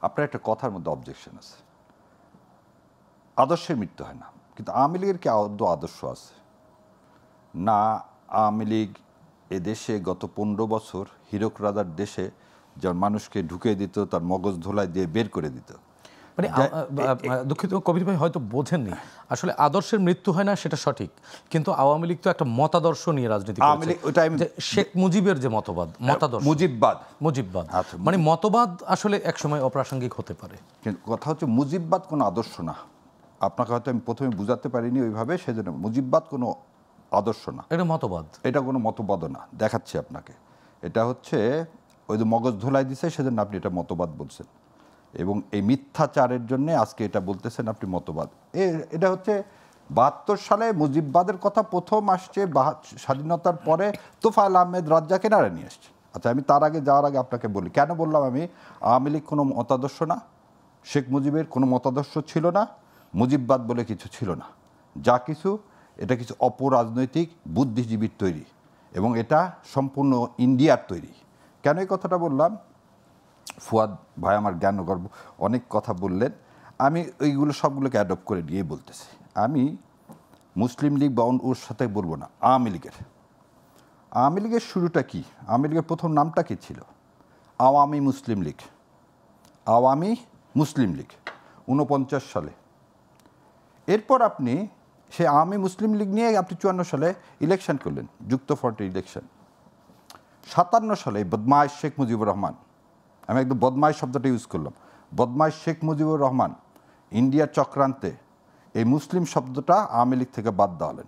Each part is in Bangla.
আপনার একটা কথার মধ্যে অবজেকশন আছে, আদর্শের মৃত্যু হয় না, কিন্তু আওয়ামী লীগের কি আদৌ আদর্শ আছে? না, আওয়ামী লীগ এদেশে গত 15 বছর হীরক রাজার দেশে যার মানুষকে ঢুকে দিত, তার মগজ ধোলাই দিয়ে বের করে দিত। মানে দুঃখিত কবির ভাই, হয়তো বোঝেননি, আসলে আদর্শের মৃত্যু হয় না সেটা সঠিক, কিন্তু আওয়ামী লীগ তো একটা মতাদর্শ নিয়ে রাজনীতি করছে। শেখ মুজিবের যে মতাদর্শ মুজিববাদ, মানে মতবাদ আসলে একসময় অপ্রাসঙ্গিক হতে পারে, কিন্তু কথা হচ্ছে মুজিববাদ কোনো আদর্শ না। আপনাকে হয়তো আমি প্রথমে বুঝাতে পারিনি ওইভাবে, সেজন্য মুজিববাদ কোনো আদর্শ না, এটা মতবাদ। এটা কোনো মতবাদও না, দেখাচ্ছি আপনাকে। এটা হচ্ছে ওই যে মগজ ধোলাই দিছে, সেজন্য আপনি এটা মতবাদ বলছেন, এবং এই মিথ্যাচারের জন্য আজকে এটা বলতেছেন আপনি মতবাদ। এটা হচ্ছে 72 সালে মুজিববাদের কথা প্রথম আসছে, স্বাধীনতার পরে তোফায়েল আহমেদ রাজ্জাক এনারা নিয়ে আসছে। আচ্ছা, আমি তার আগে যাওয়ার আগে আপনাকে বলি কেন বললাম আমি আওয়ামী লীগ কোনো মতাদর্শ না, শেখ মুজিবের কোনো মতাদর্শ ছিল না, মুজিববাদ বলে কিছু ছিল না। যা কিছু, এটা কিছু অপরাজনৈতিক বুদ্ধিজীবীর তৈরি, এবং এটা সম্পূর্ণ ইন্ডিয়ার তৈরি। কেন এই কথাটা বললাম? ফুয়াদ ভাই আমার জ্ঞানগর্ব অনেক কথা বললেন, আমি ওইগুলো সবগুলোকে অ্যাডপ্ট করে নিয়েই বলতেছি। আমি মুসলিম লীগ বা ওর সাথে বলবো না, আওয়ামী লীগের শুরুটা কি? আওয়ামী লীগের প্রথম নামটা কি ছিল? আওয়ামী মুসলিম লীগ। 49 সালে। এরপর আপনি সেই আওয়ামী মুসলিম লীগ নিয়ে আপনি 54 সালে ইলেকশন করলেন, যুক্ত ফ্রন্টের ইলেকশন। 57 সালে বদমাইশ শেখ মুজিবুর রহমান, আমি একদম বদমাইশ শব্দটা ইউজ করলাম, বদমাইশ শেখ মুজিবুর রহমান ইন্ডিয়ার চক্রান্তে এই মুসলিম শব্দটা আওয়ামী লীগ থেকে বাদ দেওয়ালেন।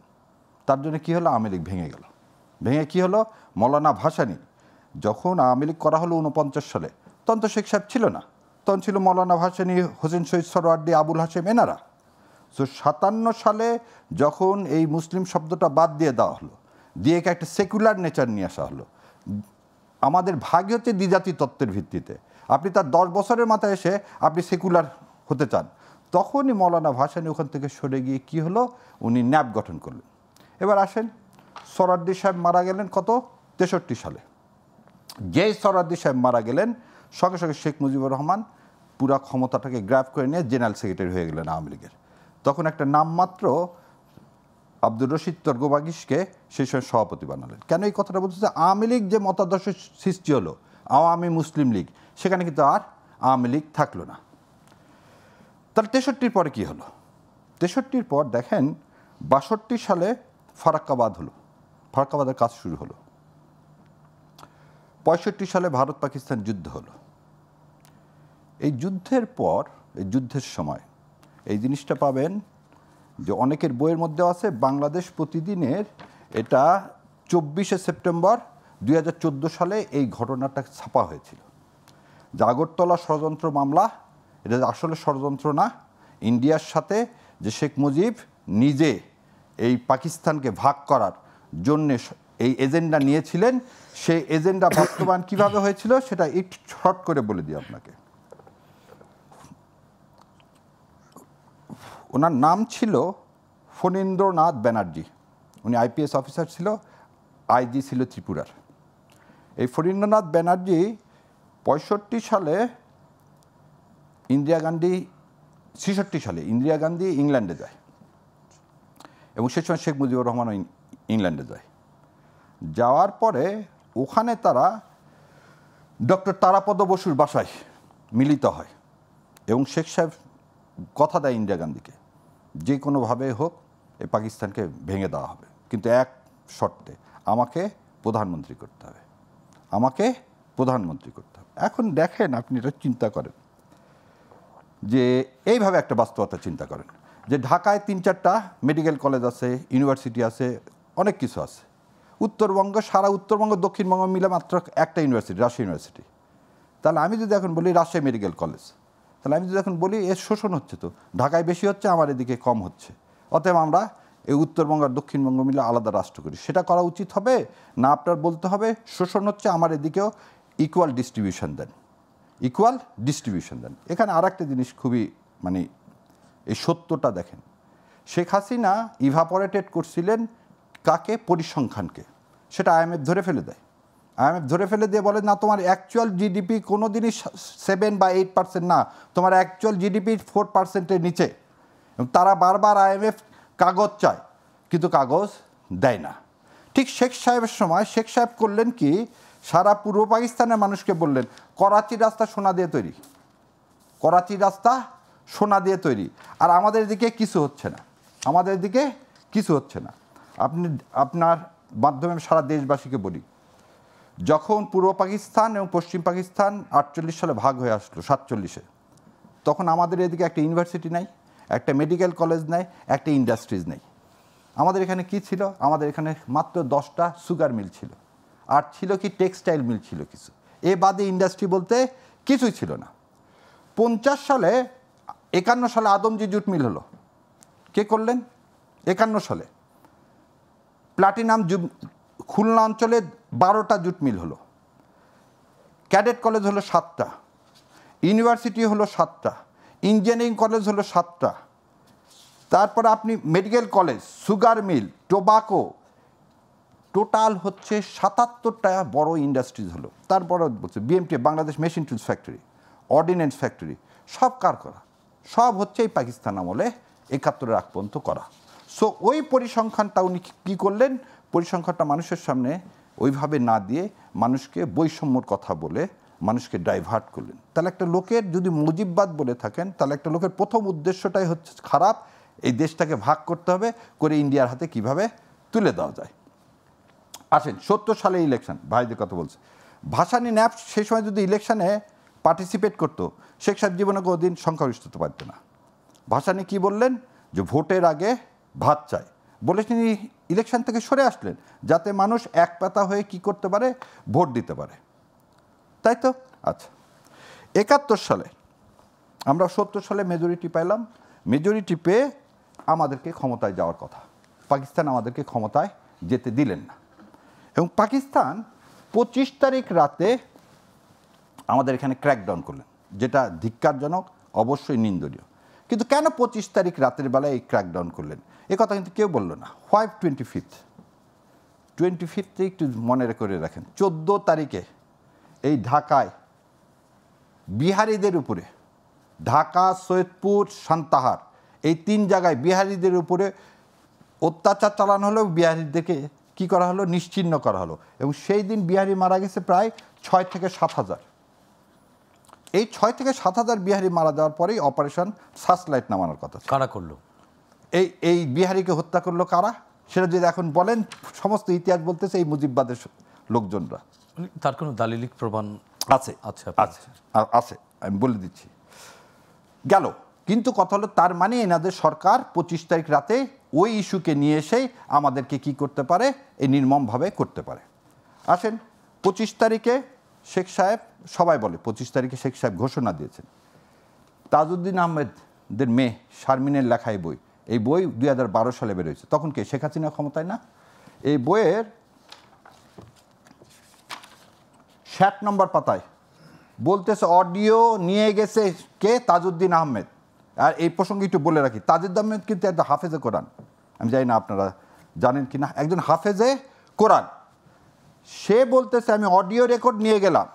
তার জন্য কী হলো? আওয়ামী লীগ ভেঙে গেল। ভেঙে কী হলো? মৌলানা ভাসানী, যখন আওয়ামী লীগ করা হলো 49 সালে, তখন তো শেখ সাহেব ছিল না, তখন ছিল মৌলানা ভাসানী, হোসেন শহীদ সরওয়ার্দী, আবুল হাশেম, এনারা। তো 57 সালে যখন এই মুসলিম শব্দটা বাদ দিয়ে দেওয়া হলো, দিয়ে একটা সেকুলার নেচার নিয়ে আসা হলো, আমাদের ভাগই হচ্ছে দ্বিজাতি তত্ত্বের ভিত্তিতে, আপনি তার 10 বছরের মাথায় এসে আপনি সেকুলার হতে চান, তখনই মৌলানা ভাসানী ওখান থেকে সরে গিয়ে কি হলো? উনি ন্যাপ গঠন করলেন। এবার আসেন, সরওয়ার্দী সাহেব মারা গেলেন কত? 63 সালে। যেই সরওয়ার্দী সাহেব মারা গেলেন, সঙ্গে সঙ্গে শেখ মুজিবুর রহমান পুরা ক্ষমতাটাকে গ্র্যাব করে নিয়ে জেনারেল সেক্রেটারি হয়ে গেলেন আওয়ামী লীগের। তখন একটা নামমাত্র আব্দুর রশিদ তর্গবাগিসকে সেই সময় সভাপতি বানালেন। কেন এই কথাটা বলতেছে? আওয়ামী লীগ যে মতাদর্শ সৃষ্টি হলো, আওয়ামী মুসলিম লীগ, সেখানে কিন্তু আর আওয়ামী লীগ থাকলো না। তাহলে 63-র পরে কী হলো? 63-র পর দেখেন 62 সালে ফারাক্কাবাদ হলো, ফারাক্কাবাদের কাজ শুরু হলো। 65 সালে ভারত পাকিস্তান যুদ্ধ হলো। এই যুদ্ধের পর, এই যুদ্ধের সময় এই জিনিসটা পাবেন যে অনেকের বইয়ের মধ্যে আছে, বাংলাদেশ প্রতিদিনের এটা 24শে সেপ্টেম্বর 2014 সালে এই ঘটনাটা ছাপা হয়েছিল। আগরতলা ষড়যন্ত্র মামলা, এটা আসলে ষড়যন্ত্র না, ইন্ডিয়ার সাথে যে শেখ মুজিব নিজে এই পাকিস্তানকে ভাগ করার জন্যে এই এজেন্ডা নিয়েছিলেন, সেই এজেন্ডা বাস্তবায়ন কীভাবে হয়েছিল সেটা একটু শর্ট করে বলে দিই আপনাকে। ওনার নাম ছিল ফণীন্দ্রনাথ ব্যানার্জি, উনি আইপিএস অফিসার ছিল, আইজি ছিল ত্রিপুরার। এই ফণীন্দ্রনাথ ব্যানার্জি 65 সালে ইন্দিরা গান্ধী, 66 সালে ইন্দিরা গান্ধী ইংল্যান্ডে যায়, এবং সে সময় শেখ মুজিবুর রহমান ইংল্যান্ডে যায়। যাওয়ার পরে ওখানে তারা ডক্টর তারাপদ বসুর বাসায় মিলিত হয়, এবং শেখ সাহেব কথা দেয় ইন্দিরা গান্ধীকে, যে কোনোভাবে হোক এই পাকিস্তানকে ভেঙে দেওয়া হবে, কিন্তু এক শর্তে, আমাকে প্রধানমন্ত্রী করতে হবে, আমাকে প্রধানমন্ত্রী করতে হবে। এখন দেখেন, আপনি এটা চিন্তা করেন যে এইভাবে একটা বাস্তবতা চিন্তা করেন যে ঢাকায় 3-4টা মেডিকেল কলেজ আছে, ইউনিভার্সিটি আছে, অনেক কিছু আছে। উত্তরবঙ্গ, সারা উত্তরবঙ্গ দক্ষিণবঙ্গ মিলে মাত্র একটা ইউনিভার্সিটি, রাজশাহী ইউনিভার্সিটি। তাহলে আমি যদি এখন বলি রাজশাহী মেডিকেল কলেজ, তাহলে আমি যদি এখন বলি এর শোষণ হচ্ছে, তো ঢাকায় বেশি হচ্ছে, আমার এদিকে কম হচ্ছে, অতএব আমরা এই উত্তরবঙ্গ আর দক্ষিণবঙ্গ মিলে আলাদা রাষ্ট্র করি। সেটা করা উচিত হবে না? আপনার বলতে হবে শোষণ হচ্ছে, আমার এদিকেও ইকুয়াল ডিস্ট্রিবিউশন দেন, ইকুয়াল ডিস্ট্রিবিউশন দেন। এখানে আর একটা জিনিস খুবই মানে এই সত্যটা দেখেন, শেখ হাসিনা ইভাপোরেটেড করছিলেন কাকে? পরিসংখ্যানকে। সেটা আইএমএফ ধরে ফেলে দেয় IMF ধরে ফেলে দিয়ে বলে না তোমার অ্যাকচুয়াল জিডিপি কোনো দিনই 7 বা 8% না, তোমার অ্যাকচুয়াল জিডিপি 4%-এর নিচে। এবং তারা বারবার IMF কাগজ চায়, কিন্তু কাগজ দেয় না। ঠিক শেখ সাহেবের সময় শেখ সাহেব করলেন কি, সারা পূর্ব পাকিস্তানের মানুষকে বললেন করাচির রাস্তা সোনা দিয়ে তৈরি, করাচির রাস্তা সোনা দিয়ে তৈরি, আর আমাদের দিকে কিছু হচ্ছে না, আমাদের দিকে কিছু হচ্ছে না। আপনার মাধ্যমে সারা দেশবাসীকে বলি, যখন পূর্ব পাকিস্তান এবং পশ্চিম পাকিস্তান 48 সালে ভাগ হয়ে আসলো 47-এ, তখন আমাদের এদিকে একটা ইউনিভার্সিটি নাই, একটা মেডিকেল কলেজ নাই, একটা ইন্ডাস্ট্রিজ নেই। আমাদের এখানে কি ছিল? আমাদের এখানে মাত্র 10টা সুগার মিল ছিল, আর ছিল কি টেক্সটাইল মিল ছিল কিছু, এ বাদে ইন্ডাস্ট্রি বলতে কিছুই ছিল না। 51 সালে আদমজি জুট মিল হলো। কে করলেন? 51 সালে প্লাটিনাম খুলনা অঞ্চলে 12টা জুট মিল হলো, ক্যাডেট কলেজ হলো 7টা, ইউনিভার্সিটি হলো 7টা, ইঞ্জিনিয়ারিং কলেজ হলো 7টা, তারপরে আপনি medical college, sugar mill, tobacco, total হচ্ছে 77টা বড় ইন্ডাস্ট্রিজ হলো। তারপরে বলছে BMT, Bangladesh machine tools factory, ordnance factory, সব কার করা, সব হচ্ছে এই পাকিস্তান আমলে 71-এর আগ পর্যন্ত করা। সো ওই পরিসংখ্যানটা উনি কী করলেন, পরিসংখ্যানটা মানুষের সামনে ওইভাবে না দিয়ে মানুষকে বৈষম্যর কথা বলে মানুষকে ডাইভার্ট করলেন। তাহলে একটা লোকের যদি মুজিববাদ বলে থাকেন, তাহলে একটা লোকের প্রথম উদ্দেশ্যটাই হচ্ছে খারাপ, এই দেশটাকে ভাগ করতে হবে, করে ইন্ডিয়ার হাতে কিভাবে তুলে দেওয়া যায়। আসেন 70 সালে ইলেকশন, ভাইদের কথা বলছে, ভাসানী ন্যাপ সেই সময় যদি ইলেকশনে পার্টিসিপেট করতো, শেখ সাহেব জীবনে কোনোদিন সংখ্যাগরিষ্ঠতা পারতো না। ভাসানী কি বললেন, যে ভোটের আগে ভাত চাই বলে তিনি ইলেকশন থেকে সরে আসলেন, যাতে মানুষ এক পাতা হয়ে কি করতে পারে, ভোট দিতে পারে, তাই তো? আচ্ছা, 71 সালে আমরা 70 সালে মেজরিটি পাইলাম, মেজরিটি পেয়ে আমাদেরকে ক্ষমতায় যাওয়ার কথা, পাকিস্তান আমাদেরকে ক্ষমতায় যেতে দিলেন না। এবং পাকিস্তান 25 তারিখ রাতে আমাদের এখানে ক্র্যাকডাউন করলেন, যেটা ধিক্কারজনক, অবশ্যই নিন্দনীয়। কিন্তু কেন 25 তারিখ রাতের বেলায় এই ক্র্যাকডাউন করলেন, এ কথা কিন্তু কেউ বলল না। হোয়াই 25 একটু মনে করে রাখেন, 14 তারিখে এই ঢাকায় বিহারিদের উপরে, ঢাকা, সৈয়দপুর, সান্তাহার, এই 3 জায়গায় বিহারিদের উপরে অত্যাচার চালানো হলো, বিহারিদেরকে কী করা হলো, নিশ্চিহ্ন করা হলো। এবং সেই দিন বিহারি মারা গেছে প্রায় 6 থেকে 7 হাজার। এই 6 থেকে 7 হাজার বিহারি মারা যাওয়ার পরেই অপারেশন সার্চলাইট নামানোর কথা। কারা করলো? এই বিহারিকে হত্যা করলো কারা, সেটা যদি এখন বলেন, সমস্ত ইতিহাস বলতেছে এই মুজিববাদের লোকজনরা। তার কোনো দালিলিক প্রমাণ আছে? আছে, আমি বলে দিচ্ছি। গেল, কিন্তু কথা হলো তার মানে এনাদের সরকার 25 তারিখ রাতে ওই ইস্যুকে নিয়ে এসেই আমাদেরকে কি করতে পারে, এই নির্মমভাবে করতে পারে। আসেন 25 তারিখে শেখ সাহেব, সবাই বলে 25 তারিখে শেখ সাহেব ঘোষণা দিয়েছেন, তাজউদ্দিন আহমেদের মেয়ে শারমিনের লেখাই বই, এই বই 2012 সালে বেরোয়েছে, তখন কে, শেখ হাসিনা ক্ষমতায় না? এই বইয়ের 60 নম্বর পাতায় বলতেছে অডিও নিয়ে গেছে কে, তাজউদ্দিন আহমেদ। আর এই প্রসঙ্গে একটু বলে রাখি, তাজউদ্দিন আহমেদ কিন্তু একটা হাফেজে কোরআন, আমি জানি না আপনারা জানেন কি না, একজন হাফেজে কোরআন। সে বলতেছে আমি অডিও রেকর্ড নিয়ে গেলাম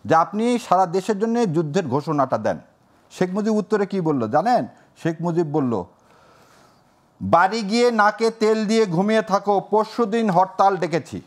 যে আপনি সারা দেশের জন্য যুদ্ধের ঘোষণাটা দেন। শেখ মুজিব উত্তরে কি বলল জানেন? শেখ মুজিব বলল, বাড়ি গিয়ে নাকে তেল দিয়ে ঘুমিয়ে থাকো, পরশুদিন হরতাল ডেকেছি।